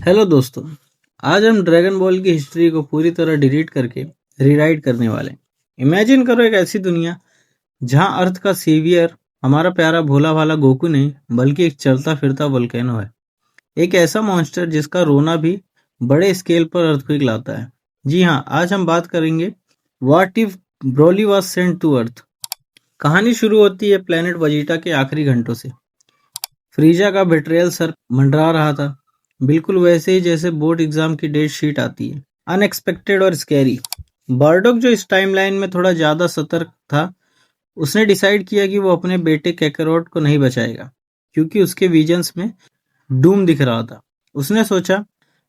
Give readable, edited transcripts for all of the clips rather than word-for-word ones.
Hello दोस्तों। आज हम ड्रैगन बॉल की हिस्ट्री को पूरी तरह डिलीट करके रीराइट करने वाले हैं। इमेजिन करो एक ऐसी दुनिया जहां अर्थ का सेवियर हमारा प्यारा भोला भाला गोकू नहीं बल्कि एक चलता फिरता वोल्केनो है। एक ऐसा मॉन्स्टर जिसका रोना भी बड़े स्केल पर अर्थक्वेक लाता है। जी हाँ, आज हम बात करेंगे what if Broly was sent to earth. कहानी शुरू होती है प्लेनेट वजीटा के आखिरी घंटों से। फ्रीजा का बेट्रियल सर मंडरा रहा था, बिल्कुल वैसे ही जैसे बोर्ड एग्जाम की डेट शीट आती है, अनएक्सपेक्टेड और स्कैरी। बर्डोक, जो इस टाइमलाइन में थोड़ा ज्यादा सतर्क था, उसने डिसाइड किया कि वो अपने बेटे कैकरोट को नहीं बचाएगा, क्योंकि उसके विजन्स में डूम दिख रहा था। उसने सोचा,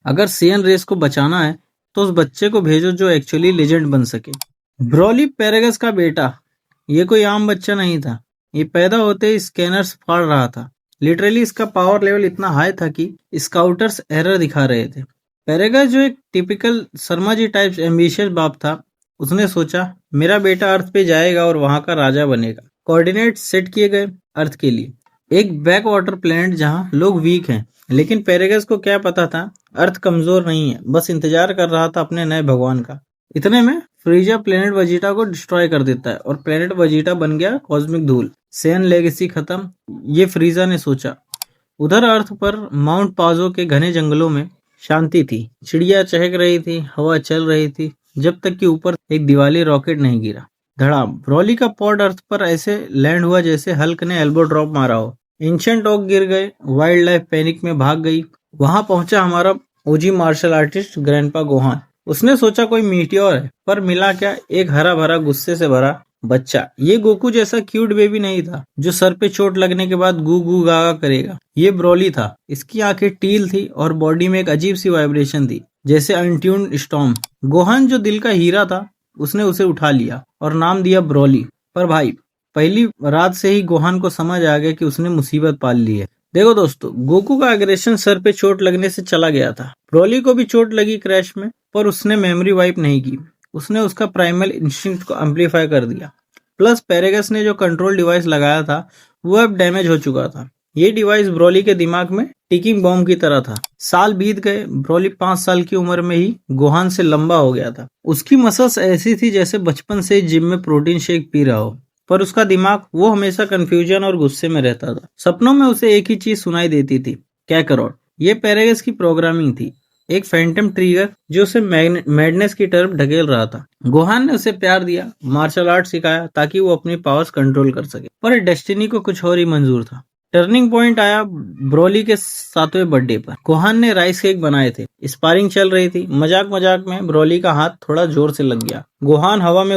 अगर सीएन रेस को बचाना है तो उस बच्चे को भेजो जो एक्चुअली लेजेंड बन सके। ब्रोली पेरेगस का बेटा ये कोई आम बच्चा नहीं था। ये पैदा होते ही स्कैनर्स फाड़ रहा था। लिटरली इसका पावर लेवल इतना हाई था कि स्काउटर्स एरर दिखा रहे थे। पेरेगस, जो एक typical Sharma ji type ambitious बाप था, उसने सोचा मेरा बेटा अर्थ पे जाएगा और वहां का राजा बनेगा। कोऑर्डिनेट सेट किए गए अर्थ के लिए, एक बैक वाटर प्लेनेट जहां लोग वीक हैं। लेकिन पेरेगस को क्या पता था, अर्थ कमजोर नहीं है, बस इंतजार कर रहा था अपने नए भगवान का। इतने में फ्रीजा प्लेनेट वजीटा को डिस्ट्रॉय कर देता है और प्लेनेट वजीटा बन गया कॉस्मिक धूल। सेन लेगेसी खत्म, ये फ्रीजा ने सोचा। उधर अर्थ पर माउंट पाजो के घने जंगलों में शांति थी। चिड़िया चहक रही थी, हवा चल रही थी, जब तक कि ऊपर एक दिवाली रॉकेट नहीं गिरा। धड़ाम। ब्रोली का पॉड अर्थ पर ऐसे लैंड हुआ जैसे हल्क ने एल्बो ड्रॉप मारा हो। एंशिएंट ओक गिर गए, वाइल्ड लाइफ पैनिक में भाग गई। वहां पहुंचा हमारा ओजी मार्शल आर्टिस्ट ग्रैंडपा गोहान। उसने सोचा कोई मीटियोर है, पर मिला क्या, एक हरा भरा गुस्से से भरा बच्चा। ये गोकू जैसा क्यूट बेबी नहीं था जो सर पे चोट लगने के बाद गू गू गागा करेगा। ये ब्रोली था। इसकी आंखें टील थी और बॉडी में एक अजीब सी वाइब्रेशन थी, जैसे अनट्यून्ड स्टॉर्म। गोहान, जो दिल का हीरा था, उसने उसे उठा लिया और नाम दिया ब्रोली। पर भाई, पहली रात से ही गोहान को समझ आ गया कि उसने मुसीबत पाल ली है। देखो दोस्तों, गोकू का एग्रेशन सर पे चोट लगने से चला गया था। ब्रोली को भी चोट लगी क्रैश में, पर उसने मेमोरी वाइप नहीं की। उसने उसका प्राइमल इंस्टिंक्ट को एम्पलीफाई कर दिया। प्लस पेरेगस ने जो कंट्रोल डिवाइस लगाया था वो अब डैमेज हो चुका था। ये डिवाइस ब्रोली के दिमाग में टिकिंग बॉम्ब की तरह था। साल बीत गए। ब्रोली 5 साल की उम्र में ही गोहान से लंबा हो गया था। उसकी मसल्स ऐसी थी जैसे बचपन से जिम में प्रोटीन शेक पी रहा हो, पर उसका दिमाग वो हमेशा कंफ्यूजन और गुस्से में रहता था। सपनों में उसे एक ही चीज सुनाई देती थी, कैकरोट। ये पेरेगस की प्रोग्रामिंग थी, एक फैंटम ट्रिगर जो उसे मैडनेस की तरफ ढकेल रहा था। गोहान ने उसे प्यार दिया, मार्शल आर्ट सिखाया ताकि वो अपनी पावर्स कंट्रोल कर सके, पर डेस्टिनी को कुछ और ही मंजूर था। टर्निंग पॉइंट आया ब्रोली के 7वें बर्थडे पर। गोहान ने राइस केक बनाए थे। स्पारिंग चल रही थी। मजाक मजाक में ब्रोली का हाथ थोड़ा जोर से लग गया। गोहान हवा में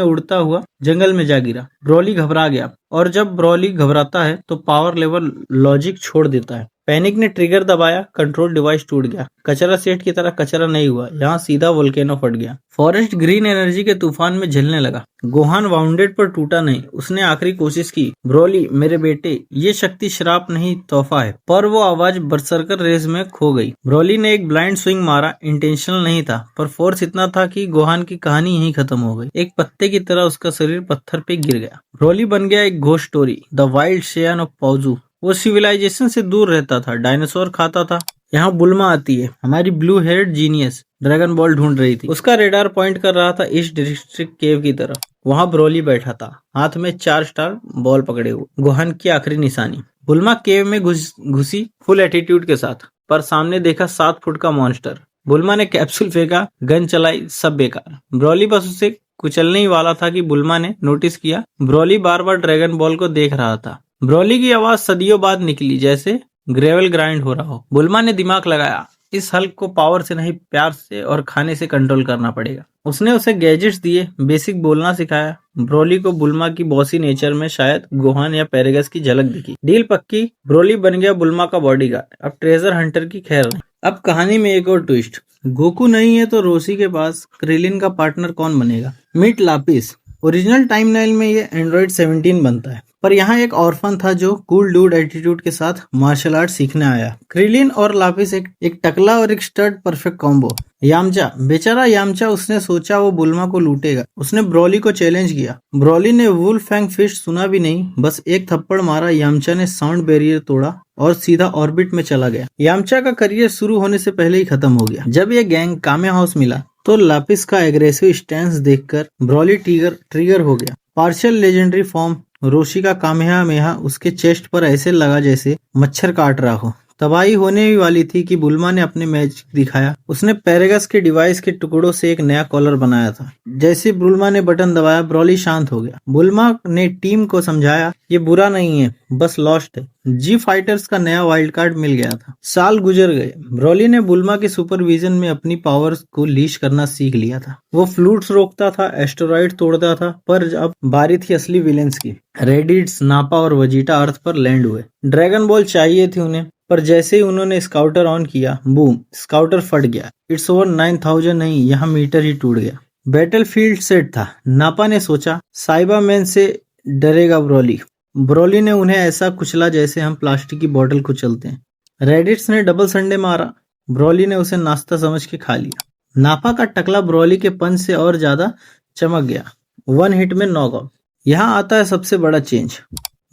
उड़ता हुआ जंगल में जा गिरा। ब्रोली घबरा गया, और जब ब्रोली घबराता है तो पावर लेवल लॉजिक छोड़ देता है। पैनिक ने ट्रिगर दबाया, कंट्रोल डिवाइस टूट गया। कचरा सेट की तरह कचरा नहीं हुआ, यहाँ सीधा वोल्केनो फट गया। फॉरेस्ट ग्रीन एनर्जी के तूफान में झेलने लगा। गोहान वाउंडेड पर टूटा नहीं। उसने आखिरी कोशिश की, ब्रोली मेरे बेटे, ये शक्ति श्राप नहीं तोहफा है। पर वो आवाज बरसरकर रेस में खो गई। ब्रोली ने एक ब्लाइंड स्विंग मारा। इंटेंशनल नहीं था, पर फोर्स इतना था कि गोहान की कहानी यहीं खत्म हो गई। एक पत्ते की तरह उसका शरीर पत्थर पे गिर गया। ब्रोली बन गया एक घोस्ट स्टोरी, द वाइल्ड शेयन ऑफ पाउजू। वो सिविलाइजेशन से दूर रहता था, डायनासोर खाता था। यहाँ बुल्मा आती है, हमारी blue head genius, dragon ball ढूंढ रही थी। उसका रेडार पॉइंट कर रहा था ईस्ट डिस्ट्रिक्ट केव की तरफ। वहां ब्रोली बैठा था, हाथ में 4 स्टार बॉल पकड़े हुए, गोहान की आखिरी निशानी। बुल्मा केव में घुसी फुल एटीट्यूड के साथ, पर सामने देखा 7 फुट का मॉन्स्टर। बुल्मा ने कैप्सूल फेंका, गन चलाई, सब बेकार। ब्रोली बस उसे कुचलने ही वाला था कि बुल्मा ने नोटिस किया ब्रोली बार बार ड्रैगन बॉल को देख रहा था। ब्रोली की आवाज सदियों बाद निकली, जैसे ग्रेवल ग्राइंड हो रहा हो। बुल्मा ने दिमाग लगाया, इस हल्क को पावर से नहीं, प्यार से और खाने से कंट्रोल करना पड़ेगा। उसने उसे गैजेट्स दिए, बेसिक बोलना सिखाया। ब्रोली को बुल्मा की बॉसी नेचर में शायद गोहान या पेरेगस की झलक दिखी। डील पक्की, ब्रोली बन गया बुल्मा का बॉडीगार्ड। अब ट्रेजर हंटर की खैर नहीं। अब कहानी में एक और ट्विस्ट, गोकू नहीं है तो रोसी के पास क्रिलिन का पार्टनर कौन बनेगा? Meet lapis. ओरिजिनल टाइमलाइन में ये एंड्रॉइड 17 बनता है, पर यहाँ एक ऑर्फन था जो कूल डूड एटीट्यूड के साथ मार्शल आर्ट सीखने आया। क्रिलिन और लापिस एक टकला और एक स्टड परफेक्ट कॉम्बो। यामचा, बेचारा यामचा, उसने सोचा वो बुल्मा को लूटेगा। उसने ब्रॉली को चैलेंज किया। ब्रॉली ने वुल्फ फैंग फिस्ट सुना भी नहीं, बस एक थप्पड़ मारा। यामचा ने साउंड बैरियर तोड़ा और सीधा ऑर्बिट में चला गया। यामचा का करियर शुरू होने से पहले ही खत्म हो गया। जब ये गैंग कामे हाउस मिला तो लापिस का एग्रेसिव स्टैंस देखकर ब्रॉली ट्रिगर हो गया। पार्शियल लेजेंडरी फॉर्म रोशी का कामेहामेहा उसके चेस्ट पर ऐसे लगा जैसे मच्छर काट रहा हो। तबाही होने ही वाली थी कि बुल्मा ने अपने मैच दिखाया। उसने पैरेगस के डिवाइस के टुकड़ों से एक नया कॉलर बनाया था। जैसे बुल्मा ने बटन दबाया, ब्रॉली शांत हो गया। बुल्मा ने टीम को समझाया, ये बुरा नहीं है, बस लॉस्ट है। जी फाइटर्स का नया वाइल्ड कार्ड मिल गया था। साल गुजर गए। ब्रॉली ने बुल्मा के सुपरविजन में अपनी पावर्स को लीश करना सीख लिया था। वो फ्लूट्स रोकता था, एस्टेरॉइड तोड़ता था, पर अब बारी थी असली विलेंस की। रेडिट्स, नापा और वजीटा अर्थ पर लैंड हुए। ड्रैगन बॉल चाहिए थी उन्हें, पर जैसे ही उन्होंने स्काउटर ऑन किया, बूम, स्काउटर फट गया। इट्स ओवर 9000 नहीं, यहाँ मीटर ही टूट गया। बैटलफील्ड सेट था। नापा ने सोचा, साइबा मैन से डरेगा ब्रॉली। ब्रॉली ने उन्हें ऐसा कुचला जैसे हम प्लास्टिक की बोतल कुचलते हैं। रेडिट्स ने डबल संडे मारा। ब्रॉली ने उसे नाश्ता समझ के खा लिया। नापा का टकला ब्रॉली के पंच से और ज्यादा चमक गया। 1 हिट में नॉकआउट। यहाँ आता है सबसे बड़ा चेंज।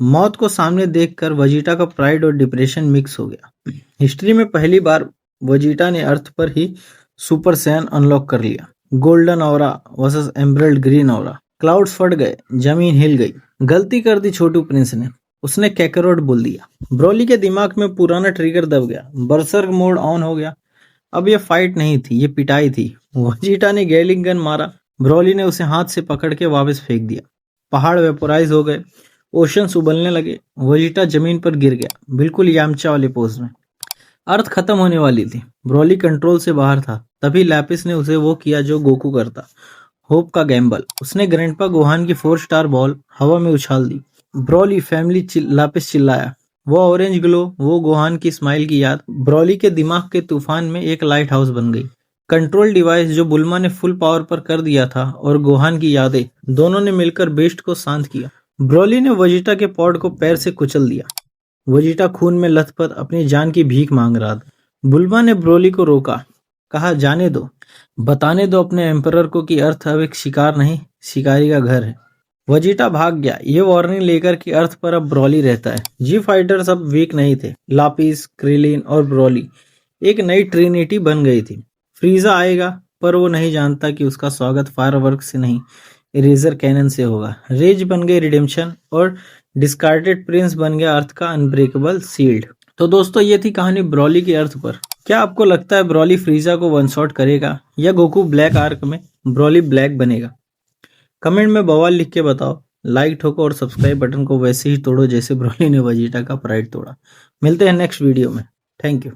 मौत को सामने देखकर वजीटा का प्राइड और डिप्रेशन मिक्स हो गया। हिस्ट्री में पहली बार वजीटा ने अर्थ पर ही सुपर सैन अनलॉक कर लिया। Golden aura versus emerald green aura. Clouds फट गए, जमीन हिल गई। गलती कर दी छोटू प्रिंस ने। उसने कैकरोट बोल दिया। ब्रॉली के दिमाग में पुराना ट्रिगर दब गया। बर्सर्क मोड ऑन हो गया। अब ये फाइट नहीं थी, ये पिटाई थी। वजीटा ने गैलिंग गन मारा। ब्रॉली ने उसे हाथ से पकड़ के वापस फेंक दिया। पहाड़ वेपोराइज हो गए। ओशंस उबलने लगे। वजीटा जमीन पर गिर गया, बिल्कुल यामचा वाले पोज में। अर्थ खत्म होने वाली थी। ब्रॉली कंट्रोल से बाहर था। तभी लैपिस ने उसे वो किया जो गोकू करता, होप का गैम्बल। उसने ग्रैंडपा गोहान की 4 स्टार बॉल हवा में उछाल दी। ब्रॉली फैमिली लैपिस चिल्लाया। वो ऑरेंज ग्लो, वो गोहान की स्माइल की याद ब्रॉली के दिमाग के तूफान में एक लाइट हाउस बन गई। कंट्रोल डिवाइस जो बुल्मा ने फुल पावर पर कर दिया था और गोहान की यादें, दोनों ने मिलकर बेस्ट को शांत किया। ब्रॉली ने वजीटा के पॉड को पैर से कुचल दिया। वजीटा खून में लथपथ अपनी जान की भीख मांग रहा था। बुल्मा ने ब्रॉली को रोका, कहा, जाने दो, बताने दो अपने एम्परर को कि अर्थ अब एक शिकार नहीं, शिकारी का घर है। वजीटा भाग गया, ये वार्निंग लेकर कि अर्थ पर अब ब्रॉली रहता है। जी फाइटर्स अब वीक नहीं थे। लापिस, क्रिलिन और ब्रॉली एक नई ट्रिनिटी बन गई थी। फ्रीजा आएगा, पर वो नहीं जानता कि उसका स्वागत फायरवर्क से नहीं, इरेजर कैनन से होगा। रेज बन गई रिडेम्पशन और डिस्कार्डेड प्रिंस बन गया अर्थ का अनब्रेकेबल सील्ड। तो दोस्तों, ये थी कहानी ब्रॉली के अर्थ पर। क्या आपको लगता है ब्रॉली फ्रीजा को वन शॉट करेगा या गोकू ब्लैक आर्क में ब्रॉली ब्लैक बनेगा? कमेंट में बवाल लिख के बताओ। लाइक ठोको और सब्सक्राइब बटन को वैसे ही तोड़ो जैसे ब्रॉली ने वजीटा का प्राइड तोड़ा। मिलते हैं नेक्स्ट वीडियो में। Thank you.